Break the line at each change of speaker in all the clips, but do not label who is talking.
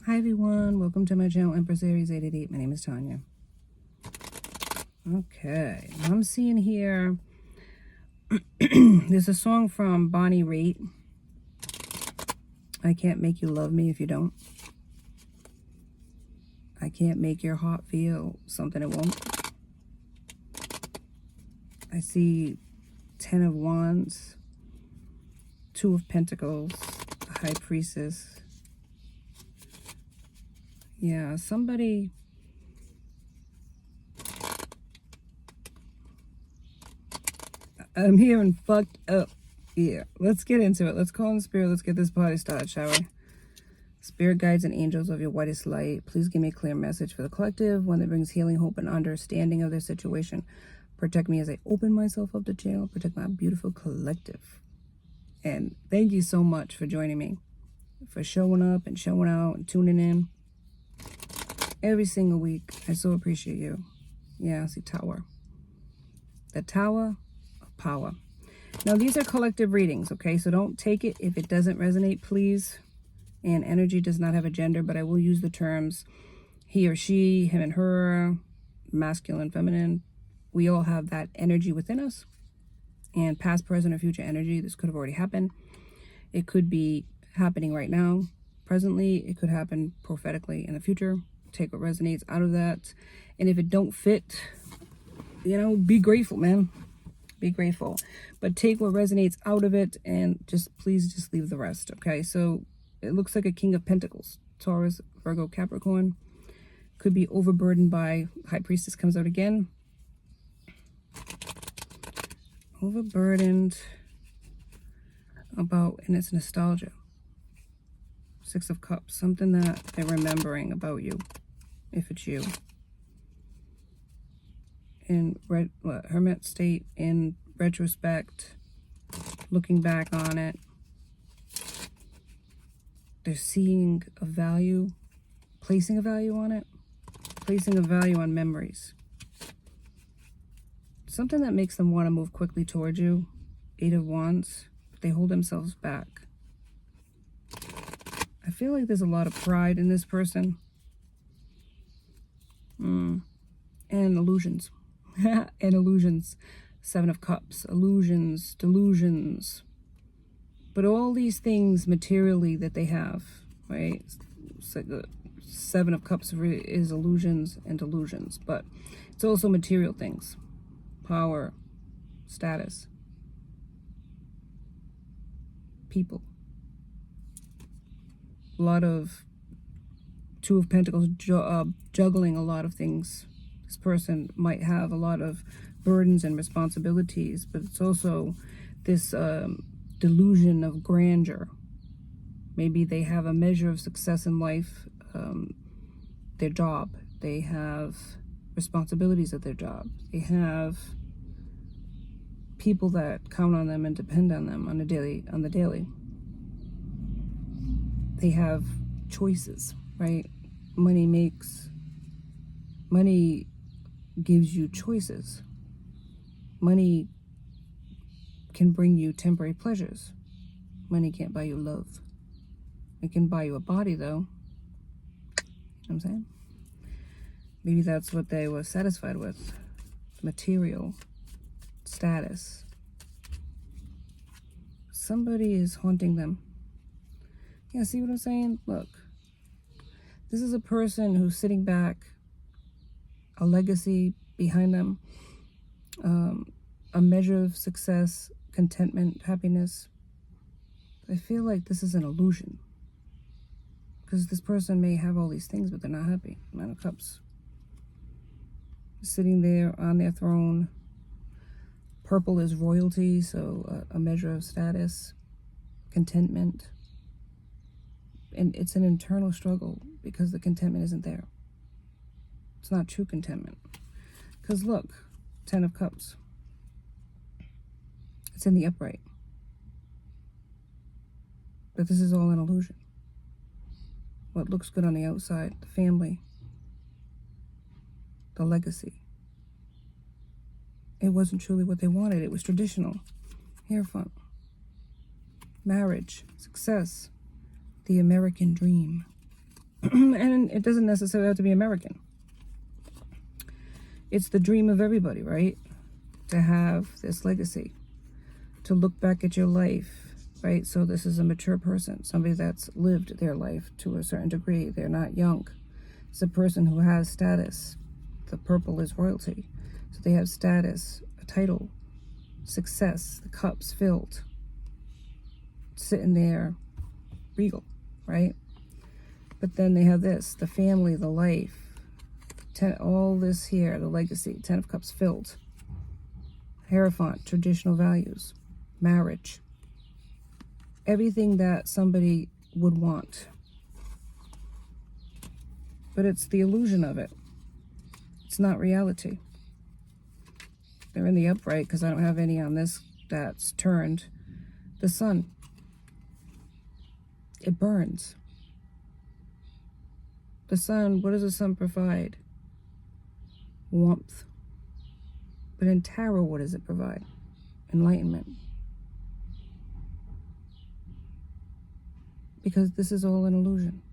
Hi everyone, welcome to my channel, Empress Aries 888. My name is Tanya. Okay, I'm seeing here, there's a song from Bonnie Raitt. I can't make you love me if you don't. I can't make your heart feel something it won't. I see 10 of Wands, 2 of Pentacles, the High Priestess. Yeah, somebody... I'm hearing fucked up. Yeah, let's get into it. Let's call in spirit. Let's get this party started, shall we? Spirit guides and angels of your whitest light, please give me a clear message for the collective, one that brings healing, hope, and understanding of their situation. Protect me as I open myself up to channel. Protect my beautiful collective. And thank you so much for joining me, for showing up and showing out and tuning in every single week. I so appreciate you. Yeah, I see Tower. The Tower of Power. Now, these are collective readings, okay? So don't take it if it doesn't resonate, please. And energy does not have a gender, but I will use the terms he or she, him and her, masculine, feminine. We all have that energy within us. And past, present, or future energy, this could have already happened. It could be happening right now, presently. It could happen prophetically in the future. Take what resonates out of that. And if it don't fit, you know, be grateful, man. Be grateful. But take what resonates out of it and please just leave the rest, okay? So it looks like a King of Pentacles. Taurus, Virgo, Capricorn. Could be overburdened by... High Priestess comes out again. Overburdened about... And it's nostalgia. 6 of Cups. Something that they're remembering about you. If it's you. In Hermit state, in retrospect, looking back on it. They're seeing a value, placing a value on it, placing a value on memories. Something that makes them want to move quickly towards you. 8 of Wands, but they hold themselves back. I feel like there's a lot of pride in this person. And illusions. And illusions. 7 of Cups, illusions, delusions. But all these things materially that they have, right? So the 7 of Cups is illusions and delusions, but it's also material things. Power, status, people. A lot of 2 of Pentacles juggling a lot of things. This person might have a lot of burdens and responsibilities, but it's also this delusion of grandeur. Maybe they have a measure of success in life, their job. They have responsibilities at their job. They have people that count on them and depend on them on the daily. They have choices, right? Money gives you choices. Money can bring you temporary pleasures. Money can't buy you love. It can buy you a body, though. You know what I'm saying? Maybe that's what they were satisfied with. Material. Status. Somebody is haunting them. Yeah, see what I'm saying? Look. This is a person who's sitting back. A legacy behind them. A measure of success, contentment, happiness. I feel like this is an illusion. Because this person may have all these things, but they're not happy. 9 of Cups. Sitting there on their throne. Purple is royalty, so a measure of status, contentment. And it's an internal struggle because the contentment isn't there. It's not true contentment. Because look, 10 of Cups. It's in the upright. But this is all an illusion. What looks good on the outside, the family, the legacy. It wasn't truly what they wanted. It was traditional. Hair front. Marriage, success, the American dream. And it doesn't necessarily have to be American. It's the dream of everybody, right? To have this legacy, to look back at your life, right? So this is a mature person, somebody that's lived their life to a certain degree. They're not young. It's a person who has status. The purple is royalty. So they have status, a title, success, the cups filled, sitting there, regal, right? But then they have this, the family, the life, all this here, the legacy, 10 of cups filled, Hierophant, traditional values, marriage, everything that somebody would want. But it's the illusion of it. It's not reality. They're in the upright because I don't have any on this that's turned. The sun. It burns. The sun, what does the sun provide? Warmth. But in tarot, what does it provide? Enlightenment. Because this is all an illusion.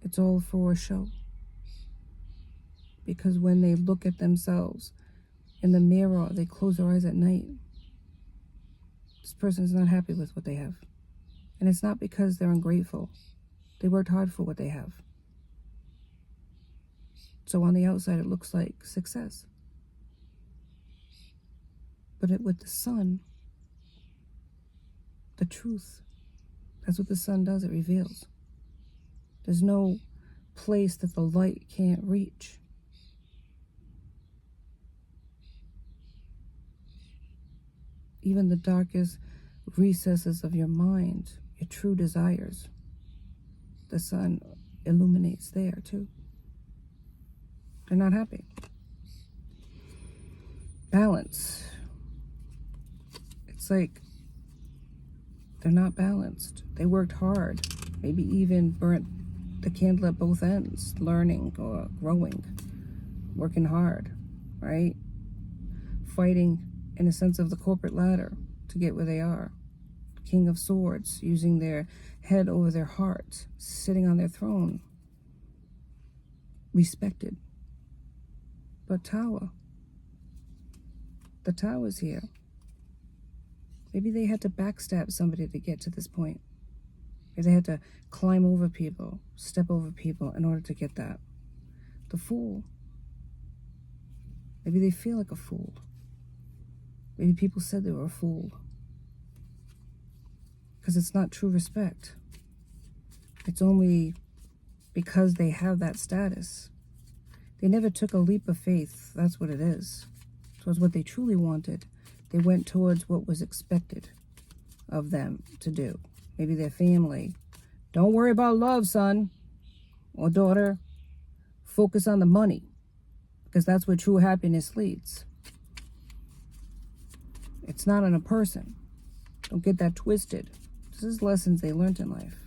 It's all for a show. Because when they look at themselves in the mirror, they close their eyes at night. This person is not happy with what they have. And it's not because they're ungrateful. They worked hard for what they have. So on the outside, it looks like success. But with the sun, the truth, that's what the sun does, it reveals. There's no place that the light can't reach. Even the darkest recesses of your mind, your true desires, the sun illuminates there too. They're not happy. Balance. It's like they're not balanced. They worked hard, maybe even burnt the candle at both ends, learning or growing, working hard, right? Fighting in a sense of the corporate ladder to get where they are. King of Swords, using their head over their heart, sitting on their throne, respected. But Tower, the Tower's here. Maybe they had to backstab somebody to get to this point. Maybe they had to climb over people, step over people in order to get that. The Fool. Maybe they feel like a fool. Maybe people said they were a fool. Because it's not true respect. It's only because they have that status. They never took a leap of faith. That's what it is. Towards what they truly wanted. They went towards what was expected of them to do. Maybe their family. Don't worry about love, son or daughter. Focus on the money. Because that's where true happiness leads. It's not on a person. Don't get that twisted. This is lessons they learned in life.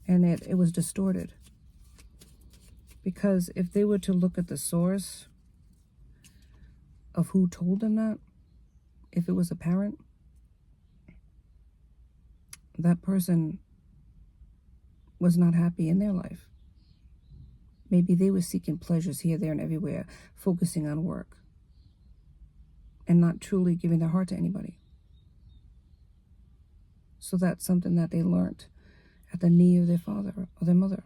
And it was distorted. Because if they were to look at the source of who told them that, if it was a parent, that person was not happy in their life. Maybe they were seeking pleasures here, there, and everywhere, focusing on work, and not truly giving their heart to anybody. So that's something that they learned at the knee of their father or their mother.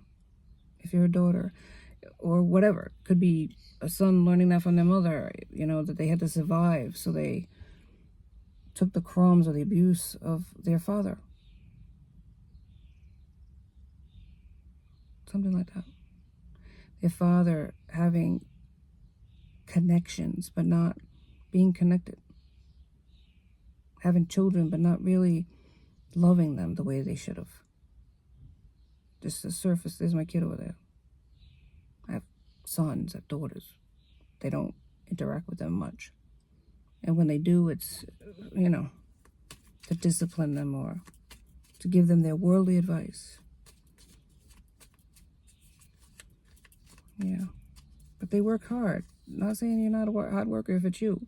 If you're a daughter, or whatever, could be a son learning that from their mother, that they had to survive, so they took the crumbs or the abuse of their father. Something like that. Their father having connections, but not being connected. Having children, but not really loving them the way they should have. Just the surface, there's my kid over there. I have sons, I have daughters. They don't interact with them much. And when they do, it's, to discipline them or to give them their worldly advice. Yeah. But they work hard. Not saying you're not a hard worker if it's you.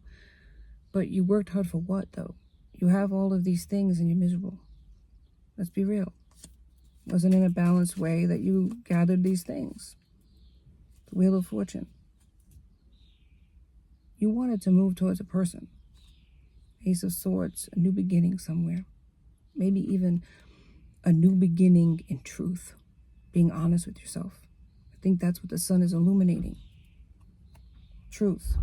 But you worked hard for what, though? You have all of these things and you're miserable. Let's be real. wasn't in a balanced way that you gathered these things. The Wheel of Fortune. You wanted to move towards a person. Ace of Swords, a new beginning somewhere. Maybe even a new beginning in truth. Being honest with yourself. I think that's what the sun is illuminating. Truth.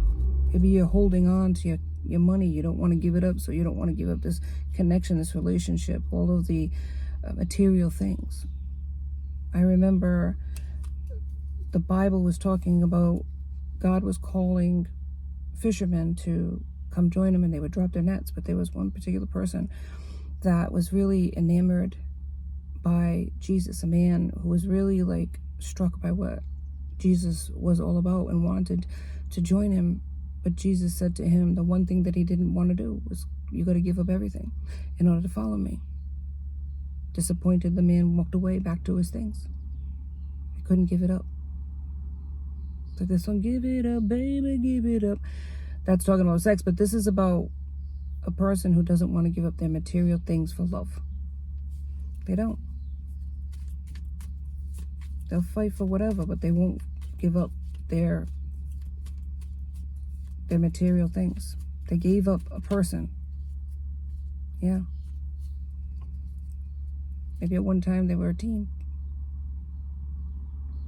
Maybe you're holding on to your money. You don't want to give it up, so you don't want to give up this connection, this relationship, all of the material things. I remember the Bible was talking about God was calling fishermen to come join him, and they would drop their nets. But there was one particular person that was really enamored by Jesus, a man who was really like struck by what Jesus was all about and wanted to join him. But Jesus said to him, the one thing that he didn't want to do was, you got to give up everything in order to follow me. Disappointed, the man walked away back to his things. He couldn't give it up. It's like this song, give it up, baby, give it up. That's talking about sex, but this is about a person who doesn't want to give up their material things for love. They don't. They'll fight for whatever, but they won't give up their material things. They gave up a person. Yeah. Maybe at one time they were a team.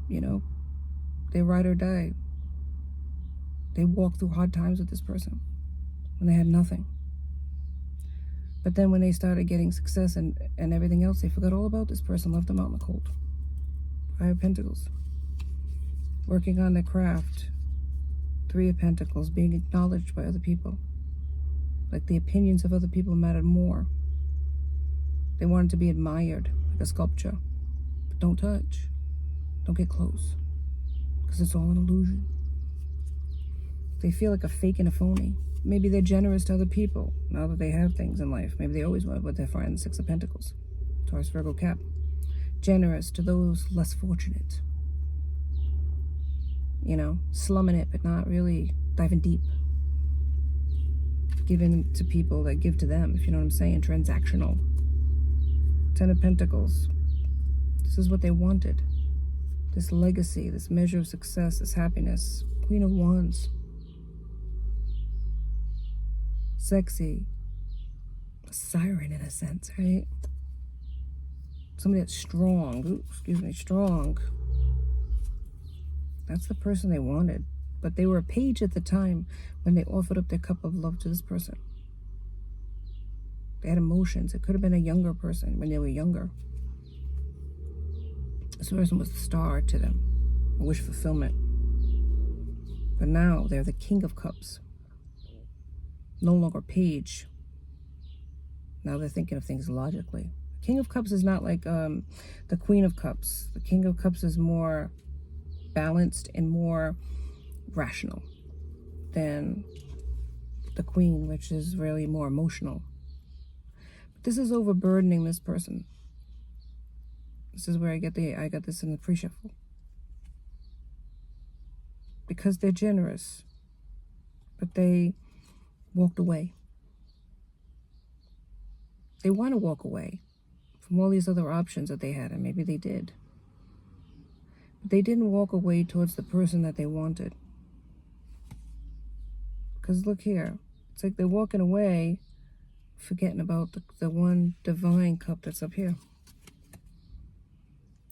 You know, they ride or die. They walked through hard times with this person when they had nothing. But then when they started getting success and everything else, they forgot all about this person, left them out in the cold. Five of Pentacles. Working on their craft. Three of Pentacles, being acknowledged by other people. Like the opinions of other people mattered more. They wanted to be admired, like a sculpture. But don't touch. Don't get close. Because it's all an illusion. They feel like a fake and a phony. Maybe they're generous to other people now that they have things in life. Maybe they always were with their friends. Six of Pentacles. Taurus, Virgo, Cap. Generous to those less fortunate. You know, slumming it, but not really diving deep. Giving to people that give to them, if you know what I'm saying. Transactional. Ten of Pentacles. This is what they wanted. This legacy, this measure of success, this happiness. Queen of Wands. Sexy. A siren in a sense, right? Somebody that's strong. Ooh, excuse me, strong. That's the person they wanted. But they were a page at the time when they offered up their cup of love to this person. They had emotions. It could have been a younger person when they were younger. This person was the star to them. A wish fulfillment. But now they're the King of Cups. No longer page. Now they're thinking of things logically. King of Cups is not like the Queen of Cups. The King of Cups is more balanced and more rational than the Queen, which is really more emotional. But this is overburdening this person. This is where I got this in the pre-shuffle. Because they're generous, but they walked away. They want to walk away from all these other options that they had, and maybe they did. But they didn't walk away towards the person that they wanted. Because look here. It's like they're walking away, forgetting about the one divine cup that's up here.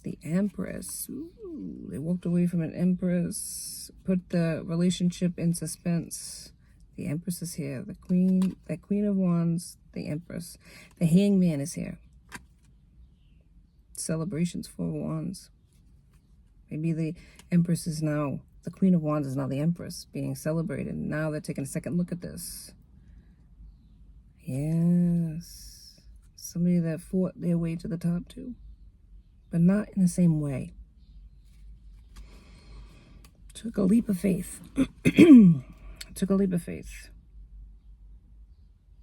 The Empress. Ooh, they walked away from an Empress, put the relationship in suspense. The Empress is here. The Queen, that Queen of Wands, the Empress. The Hangman is here. Celebrations, Four of Wands. Maybe the Empress is now, the Queen of Wands is now the Empress being celebrated. Now they're taking a second look at this. Yes. Somebody that fought their way to the top too. But not in the same way. Took a leap of faith. Took a leap of faith.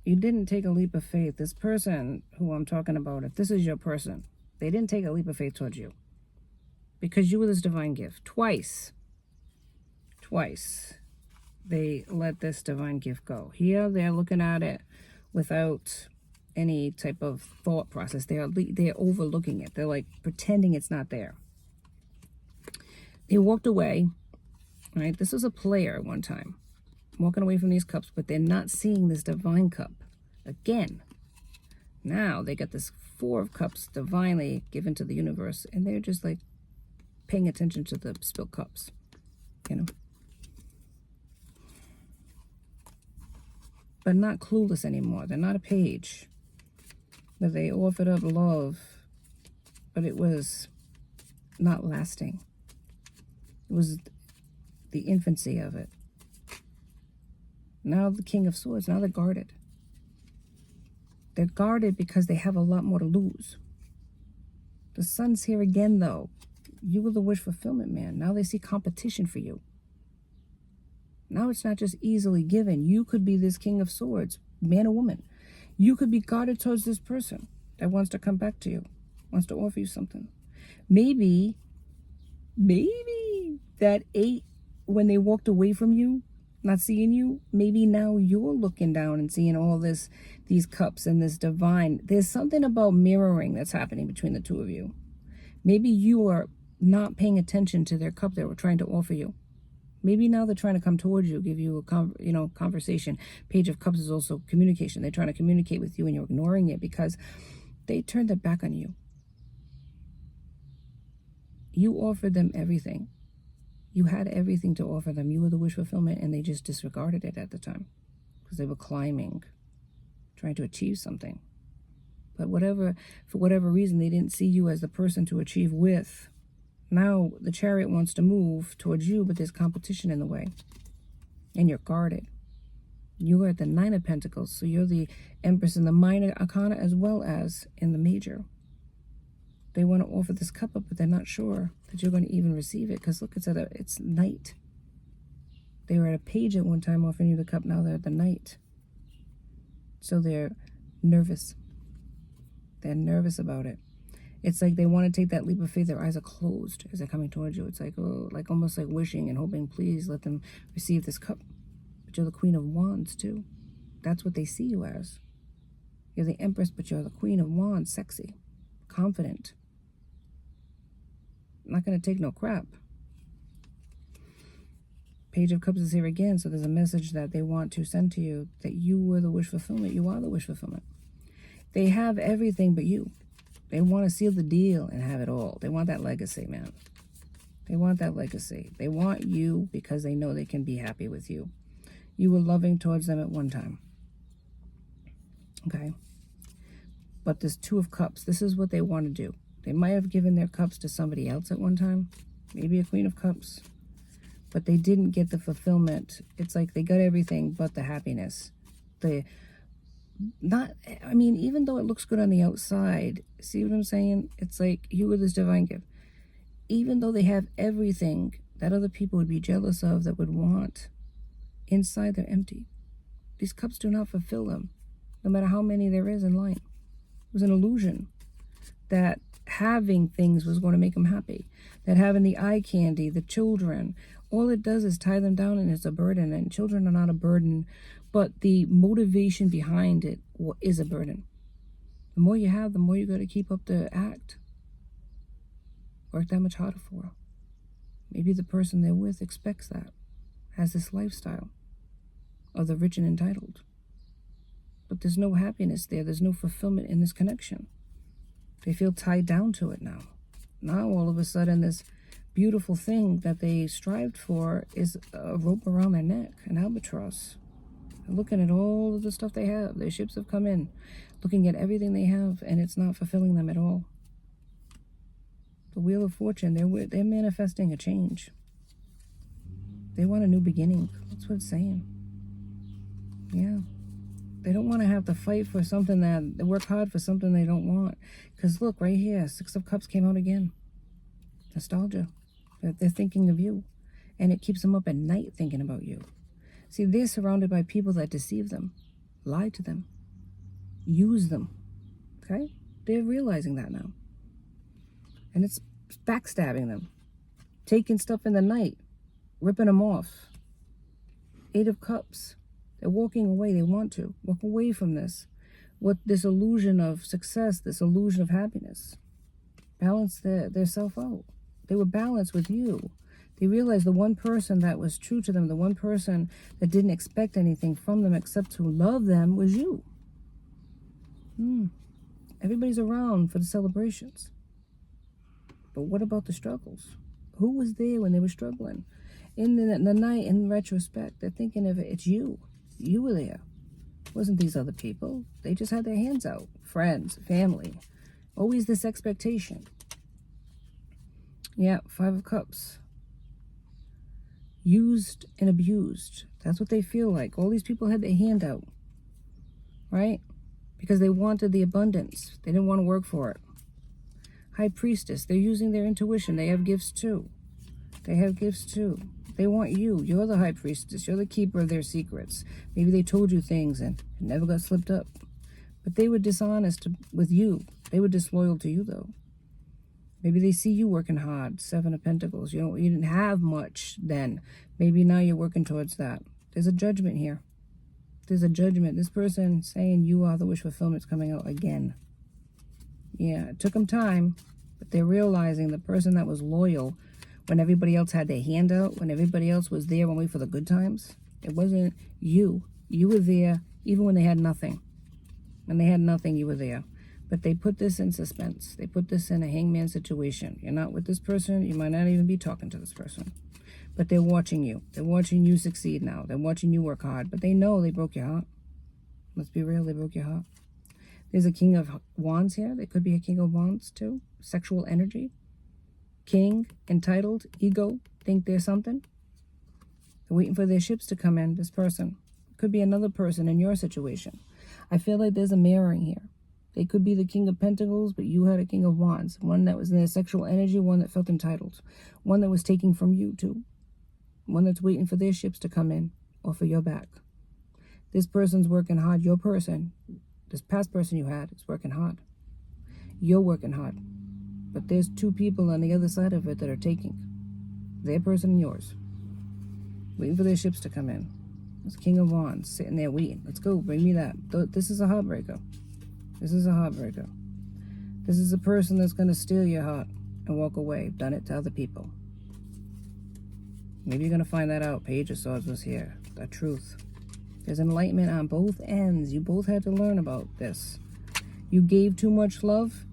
You didn't take a leap of faith. This person who I'm talking about, if this is your person, they didn't take a leap of faith towards you. Because you were this divine gift. Twice they let this divine gift go. Here they're looking at it without any type of thought process. They're overlooking it. They're like pretending it's not there. They walked away, right? This was a player at one time, walking away from these cups, but they're not seeing this divine cup again. Now they got this Four of Cups divinely given to the universe, and they're just like paying attention to the spilled cups, you know. But not clueless anymore. They're not a page. But they offered up love, but it was not lasting. It was the infancy of it. Now the King of Swords, now they're guarded. They're guarded because they have a lot more to lose. The Sun's here again, though. You were the wish fulfillment man. Now they see competition for you. Now it's not just easily given. You could be this King of Swords, man or woman. You could be guarded towards this person that wants to come back to you, wants to offer you something. Maybe that 8, when they walked away from you, not seeing you, maybe now you're looking down and seeing all these cups and this divine. There's something about mirroring that's happening between the two of you. Maybe you are not paying attention to their cup they were trying to offer you. Maybe now they're trying to come towards you, give you a conversation. Page of Cups is also communication. They're trying to communicate with you and you're ignoring it because they turned their back on you. You offered them everything. You had everything to offer them. You were the wish fulfillment, and they just disregarded it at the time because they were climbing, trying to achieve something. But for whatever reason, they didn't see you as the person to achieve with. Now the Chariot wants to move towards you, but there's competition in the way. And you're guarded. You are at the 9 of Pentacles, so you're the Empress in the minor arcana as well as in the major. They want to offer this cup up, but they're not sure that you're going to even receive it. Because look, it's night. They were at a page at one time offering you the cup. Now they're at the Knight. So they're nervous. They're nervous about it. It's like they want to take that leap of faith. Their eyes are closed as they're coming towards you. It's like, oh, like almost like wishing and hoping, please let them receive this cup. But you're the Queen of Wands too. That's what they see you as. You're the Empress, but you're the Queen of Wands, sexy, confident. Not going to take no crap. Page of Cups is here again, so there's a message that they want to send to you, that you were the wish fulfillment. You are the wish fulfillment. They have everything but you. They want to seal the deal and have it all. They want that legacy, man. They want that legacy. They want you because they know they can be happy with you. You were loving towards them at one time. Okay? But this 2 of Cups, this is what they want to do. They might have given their cups to somebody else at one time. Maybe a Queen of Cups. But they didn't get the fulfillment. It's like they got everything but the happiness. Even though it looks good on the outside, see what I'm saying? It's like you were this divine gift. Even though they have everything that other people would be jealous of, that would want, inside they're empty. These cups do not fulfill them, no matter how many there is in line. It was an illusion that having things was going to make them happy. That having the eye candy, the children, all it does is tie them down, and it's a burden. And children are not a burden, but the motivation behind it is a burden. The more you have, the more you got to keep up the act. Work that much harder for. Maybe the person they're with expects that, has this lifestyle of the rich and entitled. But there's no happiness there. There's no fulfillment in this connection. They feel tied down to it now. Now all of a sudden this beautiful thing that they strived for is a rope around their neck, an albatross. They're looking at all of the stuff they have. Their ships have come in, looking at everything they have, and it's not fulfilling them at all. The Wheel of Fortune, they're manifesting a change. They want a new beginning. That's what it's saying. Yeah. They don't want to have to fight for something they work hard for something they don't want. Because look, right here, 6 of Cups came out again. Nostalgia. They're thinking of you. And it keeps them up at night thinking about you. See, they're surrounded by people that deceive them, lie to them, use them. Okay? They're realizing that now. And it's backstabbing them. Taking stuff in the night. Ripping them off. 8 of Cups. They're walking away. They want to walk away from this. what this illusion of success, this illusion of happiness. Balance their self out. They were balanced with you. They realized the one person that was true to them, the one person that didn't expect anything from them except to love them, was you. Everybody's around for the celebrations. But what about the struggles? Who was there when they were struggling? In the night, in retrospect, they're thinking of it. It's you. You were there. It wasn't these other people. They just had their hands out. Friends, family. Always this expectation. Yeah, 5 of Cups. Used and abused. That's what they feel like. All these people had their hand out. Right? Because they wanted the abundance. They didn't want to work for it. High Priestess. They're using their intuition. They have gifts too. They have gifts too. They want you. You're the High Priestess. You're the keeper of their secrets. Maybe they told you things and it never got slipped up. But they were dishonest with you. They were disloyal to you, though. Maybe they see you working hard. 7 of Pentacles. You didn't have much then. Maybe now you're working towards that. There's a judgment here. There's a judgment. This person saying you are the wish fulfillment is coming out again. Yeah, it took them time, but they're realizing the person that was loyal when everybody else had their hand out, when everybody else was there only for the good times, it wasn't you. You were there even when they had nothing. When they had nothing, you were there. But they put this in suspense. They put this in a hangman situation. You're not with this person. You might not even be talking to this person. But they're watching you. They're watching you succeed now. They're watching you work hard. But they know they broke your heart. Let's be real, they broke your heart. There's a King of Wands here. There could be a King of Wands too. Sexual energy. King, entitled, ego, think they're something. They're waiting for their ships to come in, this person. Could be another person in your situation. I feel like there's a mirroring here. They could be the King of Pentacles, but you had a King of Wands. One that was in their sexual energy, one that felt entitled. One that was taking from you too. One that's waiting for their ships to come in or for your back. This person's working hard. Your person, this past person you had, is working hard. You're working hard. But there's 2 people on the other side of it that are taking. Their person and yours. Waiting for their ships to come in. It's King of Wands sitting there waiting. Let's go. Bring me that. This is a heartbreaker. This is a heartbreaker. This is a person that's going to steal your heart and walk away. Done it to other people. Maybe you're going to find that out. Page of Swords was here. The truth. There's enlightenment on both ends. You both had to learn about this. You gave too much love,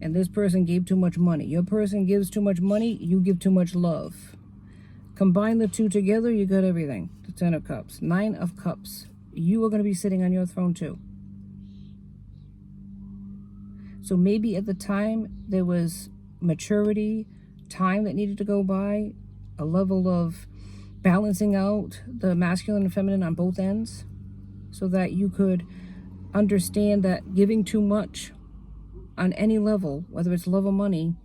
and this person gave too much money. Your person gives too much money, you give too much love. Combine the 2 together, you got everything. The 10 of Cups. 9 of Cups. You are going to be sitting on your throne too. So maybe at the time there was maturity, time that needed to go by, a level of balancing out the masculine and feminine on both ends so that you could understand that giving too much on any level, whether it's love or money,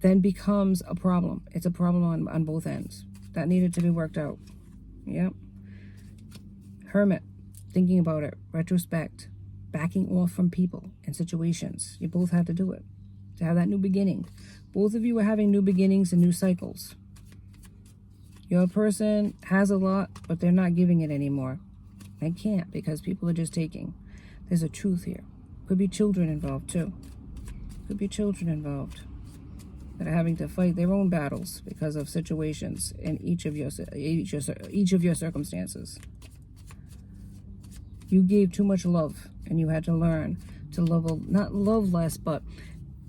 then becomes a problem. It's a problem on both ends. That needed to be worked out. Yep. Hermit, thinking about it, retrospect, backing off from people and situations. You both had to do it to have that new beginning. Both of you are having new beginnings and new cycles. Your person has a lot, but they're not giving it anymore. They can't because people are just taking. There's a truth here. Could be children involved too. Could be children involved that are having to fight their own battles because of situations in each of your circumstances. You gave too much love, and you had to learn to not love less, but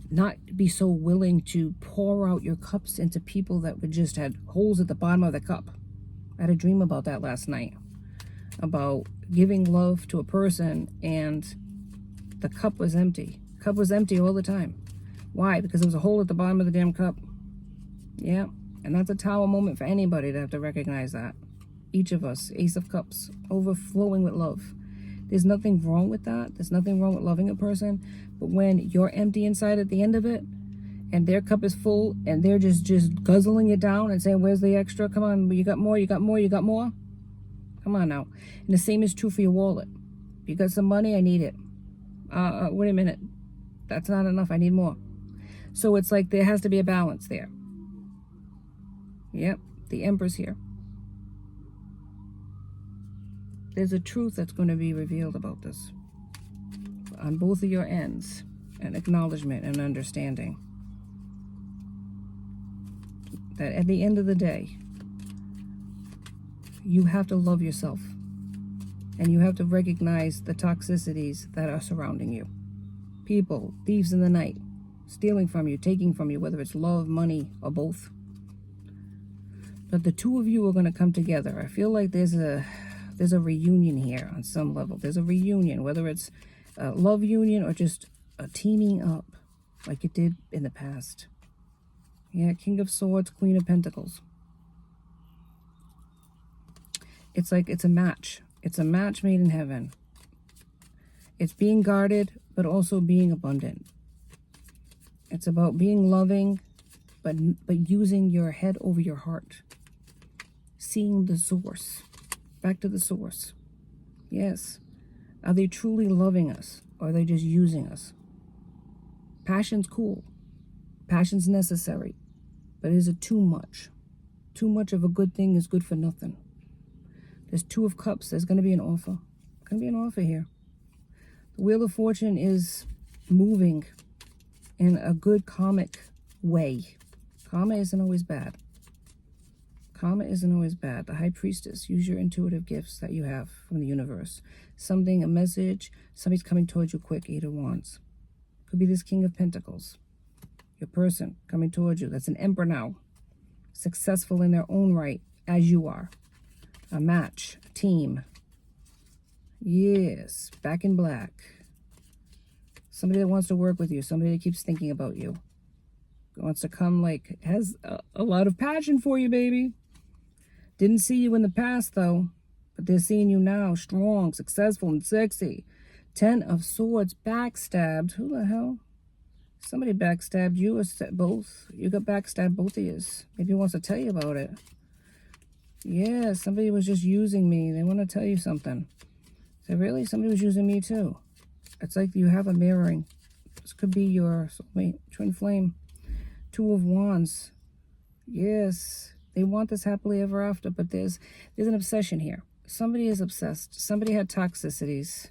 not be so willing to pour out your cups into people that would just had holes at the bottom of the cup. I had a dream about that last night, about giving love to a person and the cup was empty. Cup was empty all the time. Why? Because there was a hole at the bottom of the damn cup. Yeah, and that's a tower moment for anybody to have to recognize that. Each of us, Ace of Cups, overflowing with love. There's nothing wrong with that. There's nothing wrong with loving a person. But when you're empty inside at the end of it, and their cup is full, and they're just guzzling it down and saying, where's the extra? Come on, you got more, you got more, you got more. Come on now. And the same is true for your wallet. You got some money, I need it. Wait a minute. That's not enough, I need more. So it's like there has to be a balance there. Yep, the Empress here. There's a truth that's going to be revealed about this. on both of your ends, and acknowledgement and understanding that at the end of the day, you have to love yourself, and you have to recognize the toxicities that are surrounding you. People, thieves in the night, stealing from you, taking from you, whether it's love, money, or both. But the two of you are going to come together. I feel like there's a reunion here on some level. There's a reunion, whether it's a love union or just a teaming up like it did in the past. Yeah, King of Swords, Queen of Pentacles. It's like it's a match. It's a match made in heaven. It's being guarded, but also being abundant. It's about being loving, but using your head over your heart. Seeing the source. Back to the source. Yes. Are they truly loving us, or are they just using us? Passion's cool. Passion's necessary. But is it too much? Too much of a good thing is good for nothing. There's Two of Cups. There's going to be an offer. Going to be an offer here. The Wheel of Fortune is moving in a good karmic way. Karma isn't always bad. Karma isn't always bad. The High Priestess. Use your intuitive gifts that you have from the universe. Something, a message. Somebody's coming towards you quick. 8 of Wands. Could be this King of Pentacles. Your person coming towards you. That's an Emperor now. Successful in their own right, as you are. A match. A team. Yes. Back in black. Somebody that wants to work with you. Somebody that keeps thinking about you. Wants to come, like, has a lot of passion for you, baby. Didn't see you in the past, though. But they're seeing you now. Strong, successful, and sexy. 10 of Swords. Backstabbed. Who the hell? Somebody backstabbed you or both. You got backstabbed, both of you. Maybe he wants to tell you about it. Yeah, somebody was just using me. They want to tell you something. So really, somebody was using me too. It's like you have a mirroring. This could be your soulmate, twin flame. 2 of Wands. Yes, they want this happily ever after, but there's an obsession here. Somebody is obsessed. Somebody had toxicities.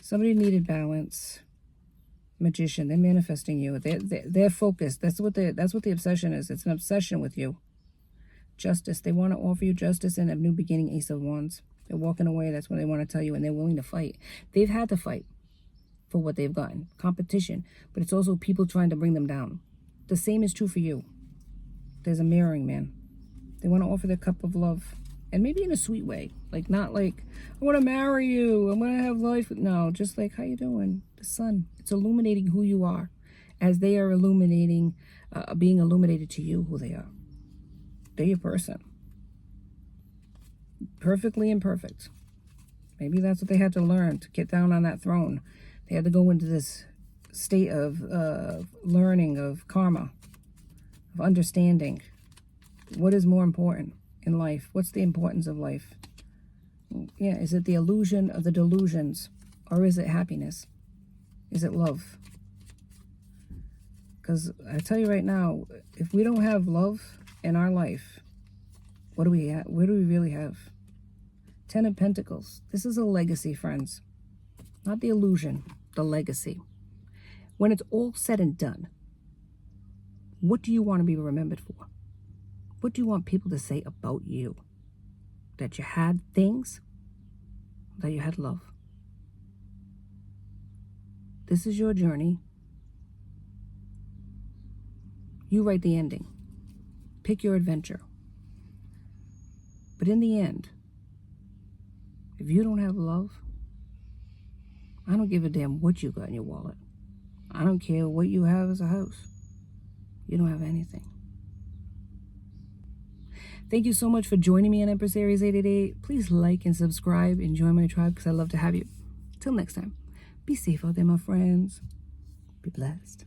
Somebody needed balance. Magician, they're manifesting you. They're focused. That's what the obsession is. It's an obsession with you. Justice. They want to offer you justice and a new beginning. Ace of Wands. They're walking away. That's what they want to tell you, and they're willing to fight. They've had to fight for what they've gotten. Competition, but it's also people trying to bring them down. The same is true for you. There's a mirroring, man. They want to offer their cup of love, and maybe in a sweet way. Like, not like, I want to marry you, I'm going to have life. No, just like, how you doing? The sun. It's illuminating who you are as they are illuminating, being illuminated to you who they are. They're your person. Perfectly imperfect. Maybe that's what they had to learn to get down on that throne. They had to go into this state of learning, of karma, of understanding. What is more important in life? What's the importance of life? Yeah, is it the illusion of the delusions, or is it happiness? Is it love? Because I tell you right now, if we don't have love in our life, what do we have? Where do we really have? 10 of Pentacles. This is a legacy, friends. Not the illusion, the legacy. When it's all said and done, what do you want to be remembered for? What do you want people to say about you? That you had things? That you had love? This is your journey. You write the ending. Pick your adventure. But in the end, if you don't have love, I don't give a damn what you got in your wallet. I don't care what you have as a house. You don't have anything. Thank you so much for joining me on Empress Aries 888. Please like and subscribe and join my tribe because I love to have you. Till next time, be safe out there, my friends. Be blessed.